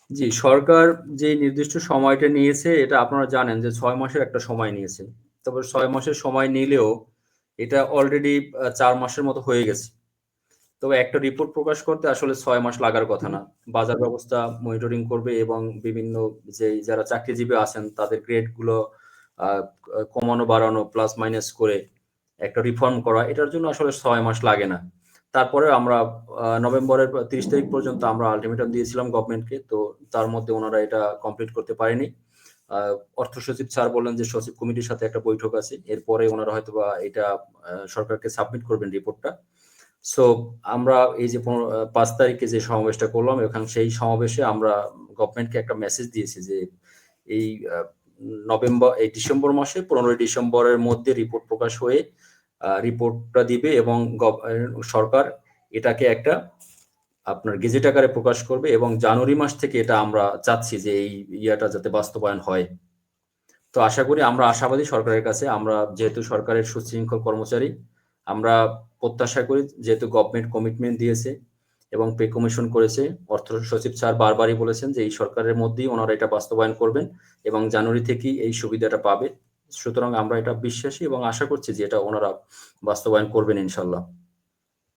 জি, সরকার যে নির্দিষ্ট সময়টা নিয়েছে এটা আপনারা জানেন যে ৬ মাসের একটা সময় নিয়েছে। তবে ৬ মাসের সময় নিলেও এটা অলরেডি ৪ মাসের মতো হয়ে গেছে। তবে একটা রিপোর্ট প্রকাশ করতে আসলে ৬ মাস লাগার কথা না। বাজার ব্যবস্থা মনিটরিং করবে এবং বিভিন্ন যারা চাকরিজীবী আছেন তাদের গ্রেড গুলো আ কমানো বাড়ানো প্লাস মাইনাস করে একটা রিফর্ম করা এটার জন্য আসলে ৬ মাস লাগে না। তারপরে আমরা নভেম্বরের ৩০ তারিখ পর্যন্ত আমরা আল্টিমেটাম দিয়েছিলাম গভর্নমেন্টকে। তো তার মধ্যে উনারা এটা কমপ্লিট করতে পারেনি। আ অর্থ সচিব স্যার বললেন যে সচিব কমিটির সাথে একটা বৈঠক আছে। এরপরে উনারা হয়তোবা এটা সরকারকে সাবমিট করবেন রিপোর্টটা। সো আমরা এই যে ৫ তারিখে যে সমাবেশটা করলাম এখন সেই সমাবেশে আমরা গভর্নমেন্টকে একটা মেসেজ দিয়েছি যে এই এই ডিসেম্বর মাসে ১৫ই ডিসেম্বরের মধ্যে রিপোর্ট প্রকাশ হয়ে রিপোর্টটা দিবে এবং সরকার এটাকে একটা আপনার গেজেট আকারে প্রকাশ করবে এবং জানুয়ারি মাস থেকে এটা আমরা চাচ্ছি যে এই ইয়াটা যাতে বাস্তবায়ন হয়। তো আশা করি আমরা আশাবাদী সরকারের কাছে। আমরা যেহেতু সরকারের সুশৃঙ্খল কর্মচারী, আমরা প্রত্যাশা করি যেহেতু গভর্নমেন্ট কমিটমেন্ট দিয়েছে এবং পে কমিশন করেছে। অর্থ সচিব স্যার বারবারই বলেছেন যে এই সরকারের মধ্যেই ওনারা এটা বাস্তবায়ন করবেন এবং জানুয়ারি থেকেই এই সুবিধাটা পাবে। সুতরাং আমরা এটা বিশ্বাসী এবং আশা করছি যে এটা ওনারা বাস্তবায়ন করবেন ইনশাআল্লাহ।